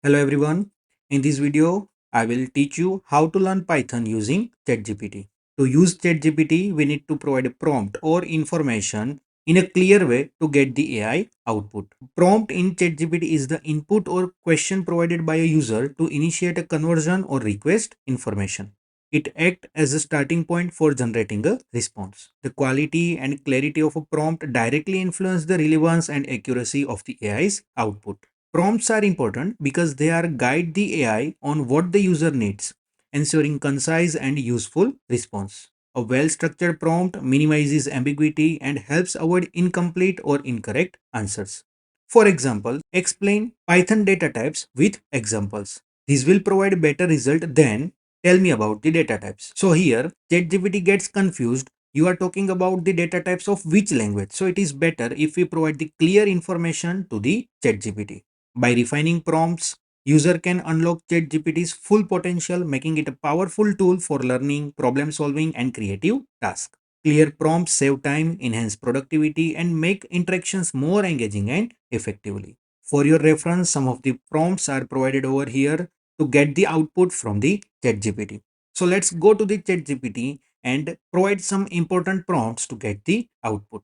Hello everyone. In this video, I will teach you how to learn Python using ChatGPT. To use ChatGPT, we need to provide a prompt or information in a clear way to get the AI output. Prompt in ChatGPT is the input or question provided by a user to initiate a conversion or request information. It acts as a starting point for generating a response. The quality and clarity of a prompt directly influence the relevance and accuracy of the AI's output. Prompts are important because they are guide the AI on what the user needs, ensuring concise and useful response. A well-structured prompt minimizes ambiguity and helps avoid incomplete or incorrect answers. For example, explain Python data types with examples. This will provide better result than tell me about the data types. So here ChatGPT gets confused. You are talking about the data types of which language. So it is better if we provide the clear information to the ChatGPT. By refining prompts, user can unlock ChatGPT's full potential, making it a powerful tool for learning, problem solving, and creative tasks. Clear prompts save time, enhance productivity, and make interactions more engaging and effectively. For your reference, some of the prompts are provided over here to get the output from the ChatGPT. So let's go to the ChatGPT and provide some important prompts to get the output.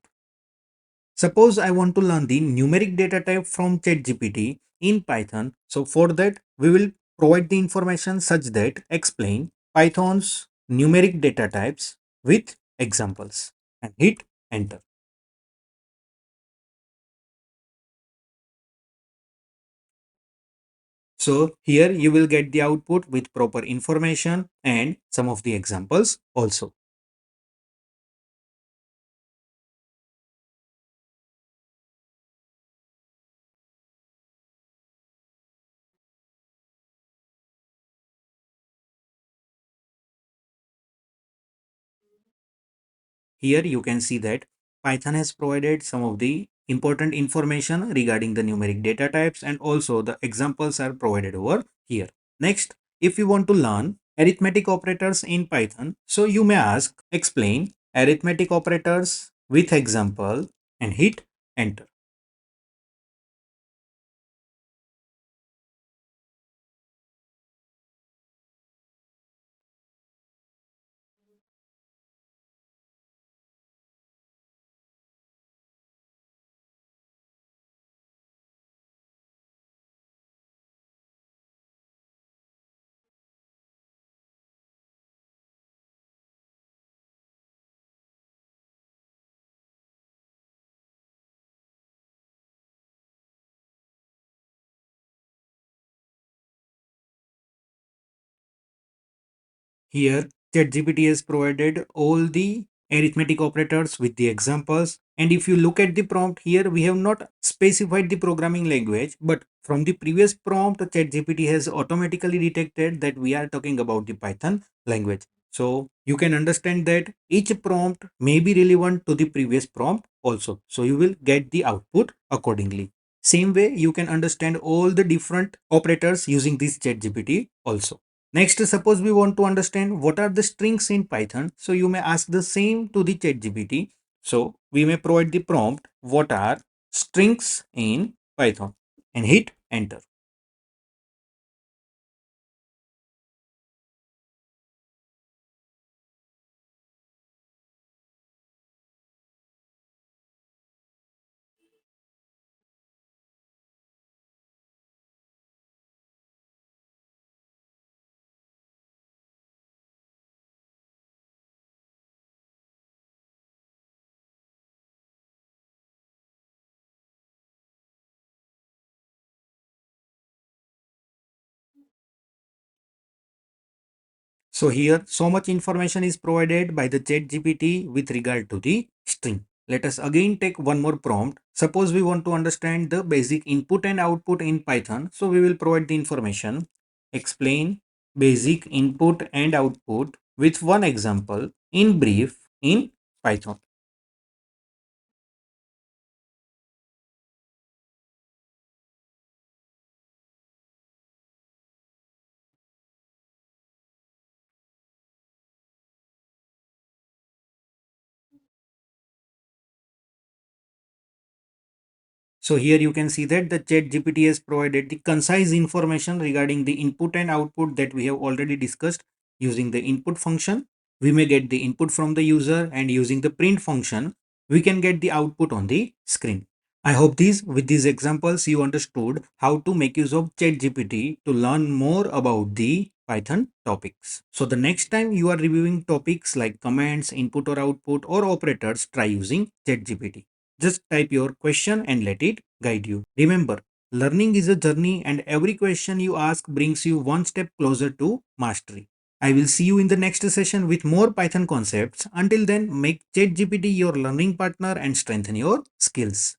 Suppose I want to learn the numeric data type from ChatGPT in Python. So for that, we will provide the information such that explain Python's numeric data types with examples and hit enter. So here you will get the output with proper information and some of the examples also. Here you can see that Python has provided some of the important information regarding the numeric data types and also the examples are provided over here. Next, if you want to learn arithmetic operators in Python, so you may ask explain arithmetic operators with example and hit enter. Here, ChatGPT has provided all the arithmetic operators with the examples. And if you look at the prompt here, we have not specified the programming language, but from the previous prompt, ChatGPT has automatically detected that we are talking about the Python language. So you can understand that each prompt may be relevant to the previous prompt also. So you will get the output accordingly. Same way, you can understand all the different operators using this ChatGPT also. Next, suppose we want to understand what are the strings in Python. So you may ask the same to the ChatGPT. So we may provide the prompt, what are strings in Python and hit enter. So here, so much information is provided by the ChatGPT with regard to the string. Let us again take one more prompt. Suppose we want to understand the basic input and output in Python. So we will provide the information. Explain basic input and output with one example in brief in Python. So here you can see that the ChatGPT has provided the concise information regarding the input and output that we have already discussed. Using the input function, we may get the input from the user, and using the print function, we can get the output on the screen. I hope with these examples you understood how to make use of ChatGPT to learn more about the Python topics. So the next time you are reviewing topics like commands, input or output or operators, try using ChatGPT. Just type your question and let it guide you. Remember, learning is a journey and every question you ask brings you one step closer to mastery. I will see you in the next session with more Python concepts. Until then, make ChatGPT your learning partner and strengthen your skills.